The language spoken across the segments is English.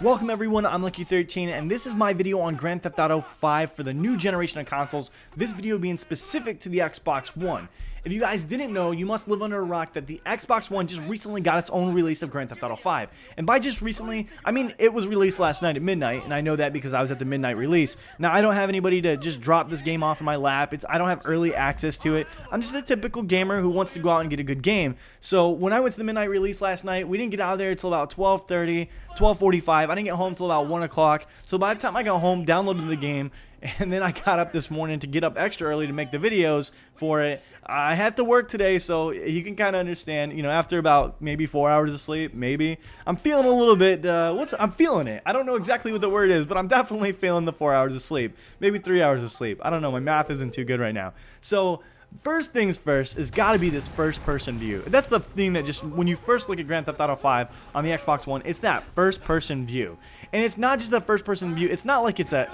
Welcome everyone, I'm Lucky13 and this is my video on Grand Theft Auto 5 for the new generation of consoles, this video being specific to the Xbox One. If you guys didn't know, you must live under a rock that the Xbox One just recently got its own release of Grand Theft Auto 5. And by just recently, I mean it was released last night at midnight, and I know that because I was at the midnight release. Now I don't have anybody to just drop this game off in my lap, I don't have early access to it. I'm just a typical gamer who wants to go out and get a good game. So when I went to the midnight release last night, we didn't get out of there until about 12:30, 12:45. I didn't get home until about 1 o'clock. So by the time I got home, downloaded the game, and then I got up this morning to get up extra early to make the videos for it. I had to work today, so you can kind of understand, you know, after about maybe 4 hours of sleep, maybe, I'm feeling a little bit, I'm feeling it. I don't know exactly what the word is, but I'm definitely feeling the 4 hours of sleep. Maybe 3 hours of sleep. I don't know, my math isn't too good right now. So, first things first is got to be this first person view. That's the thing that just, when you first look at Grand Theft Auto 5 on the Xbox One, it's that first person view. And it's not just a first person view. It's not like it's a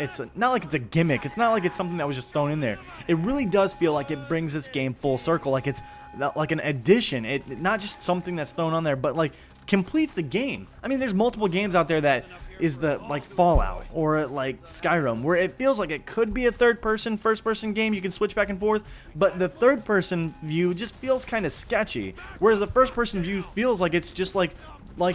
gimmick. It's not like it's something that was just thrown in there. It really does feel like it brings this game full circle, like it's like an addition. It not just something that's thrown on there, but like completes the game. I mean, there's multiple games out there that is the like Fallout or like Skyrim where it feels like it could be a third person first person game. You can switch back and forth, but the third person view just feels kind of sketchy, whereas the first person view feels like it's just like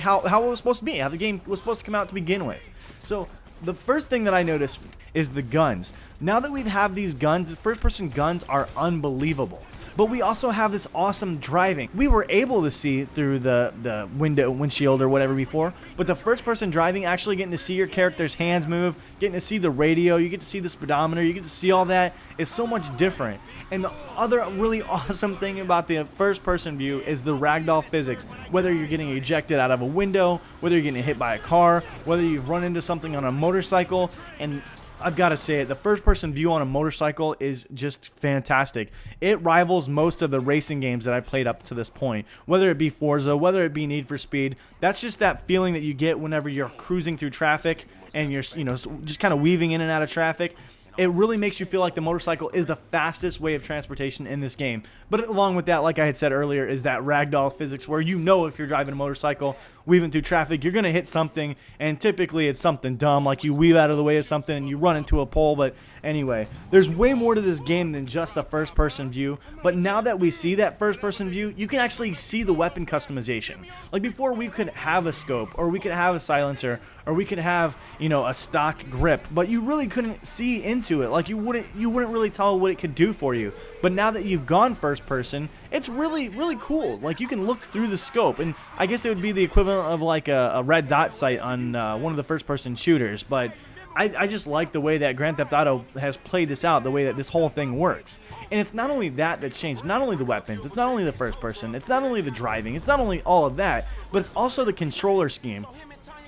how it was supposed to be, how the game was supposed to come out to begin with. So the first thing that I noticed is the guns. Now that we have these guns, the first person guns are unbelievable. But we also have this awesome driving. We were able to see through the windshield or whatever before, but the first person driving, actually getting to see your character's hands move, getting to see the radio, you get to see the speedometer, you get to see all that, is so much different. And the other really awesome thing about the first person view is the ragdoll physics. Whether you're getting ejected out of a window, whether you're getting hit by a car, whether you've run into something on a motorcycle, and I've got to say it, the first person view on a motorcycle is just fantastic. It rivals most of the racing games that I've played up to this point. Whether it be Forza, whether it be Need for Speed, that's just that feeling that you get whenever you're cruising through traffic and you're, you know, just kind of weaving in and out of traffic. It really makes you feel like the motorcycle is the fastest way of transportation in this game. But along with that, like I had said earlier, is that ragdoll physics where you know if you're driving a motorcycle, weaving through traffic, you're going to hit something, and typically it's something dumb, like you weave out of the way of something and you run into a pole. But anyway, there's way more to this game than just the first-person view. But now that we see that first-person view, you can actually see the weapon customization. Like before, we could have a scope, or we could have a silencer, or we could have, you know, a stock grip, but you really couldn't see into it. Like you wouldn't really tell what it could do for you. But now that you've gone first person, it's really cool. Like you can look through the scope, and I guess it would be the equivalent of like a red dot sight on one of the first person shooters. But I just like the way that Grand Theft Auto has played this out, the way that this whole thing works. And it's not only that that's changed, not only the weapons, it's not only the first person, it's not only the driving, it's not only all of that, but it's also the controller scheme.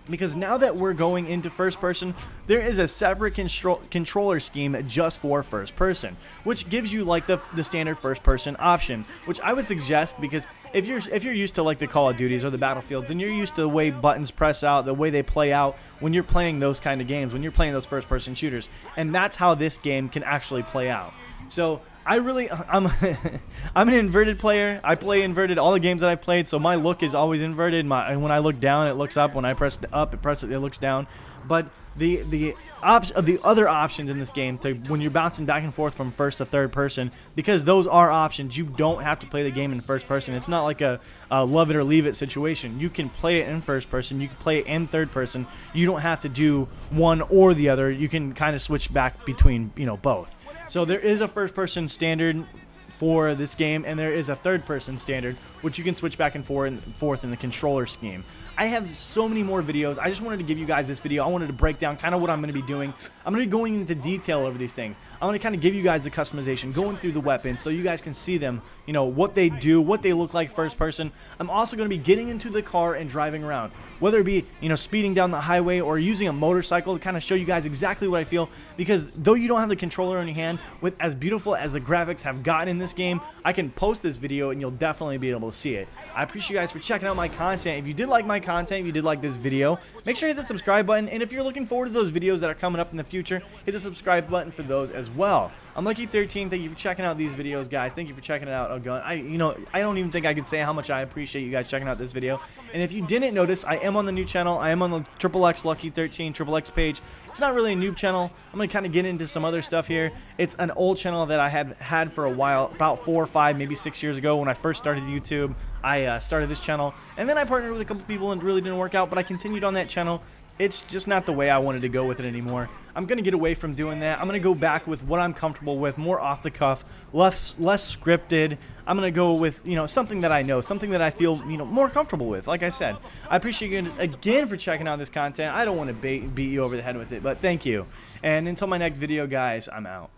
Because now that we're going into first person, there is a separate controller scheme just for first person, which gives you like the standard first person option, which I would suggest, because if you're used to like the Call of Duties or the Battlefields, and you're used to the way buttons press out, the way they play out when you're playing those kind of games, when you're playing those first person shooters, and that's how this game can actually play out. So I'm an inverted player. I play inverted all the games that I've played, so my look is always inverted. When I look down, it looks up. When I press up, it looks down. But the other options in this game, when you're bouncing back and forth from first to third person, because those are options, you don't have to play the game in first person. It's not like a love it or leave it situation. You can play it in first person. You can play it in third person. You don't have to do one or the other. You can kind of switch back between, you know, both. So there is a first person standard for this game, and there is a third person standard, which you can switch back and forth in the controller scheme. I have so many more videos. I just wanted to give you guys this video. I wanted to break down kind of what I'm going to be doing. I'm going to be going into detail over these things. I'm going to kind of give you guys the customization, going through the weapons so you guys can see them, you know, what they do, what they look like first person. I'm also going to be getting into the car and driving around, whether it be, you know, speeding down the highway or using a motorcycle to kind of show you guys exactly what I feel, because though you don't have the controller in your hand, with as beautiful as the graphics have gotten in this game, I can post this video and you'll definitely be able to see it. I appreciate you guys for checking out my content. If you did like my content, content, if you did like this video, make sure you hit the subscribe button. And if you're looking forward to those videos that are coming up in the future, hit the subscribe button for those as well. I'm Lucky13. Thank you for checking out these videos, guys. Thank you for checking it out. I don't even think I could say how much I appreciate you guys checking out this video. And if you didn't notice, I am on the new channel. I am on the xXxLuckyXIIIxXX XXX page. It's not really a noob channel. I'm going to kind of get into some other stuff here. It's an old channel that I had for a while, about 4 or 5, maybe 6 years ago when I first started YouTube. I started this channel, and then I partnered with a couple people and it really didn't work out, but I continued on that channel. It's just not the way I wanted to go with it anymore. I'm going to get away from doing that. I'm going to go back with what I'm comfortable with, more off the cuff, less scripted. I'm going to go with, something that I know, something that I feel, more comfortable with. Like I said, I appreciate you guys again for checking out this content. I don't want to beat you over the head with it, but thank you. And until my next video, guys, I'm out.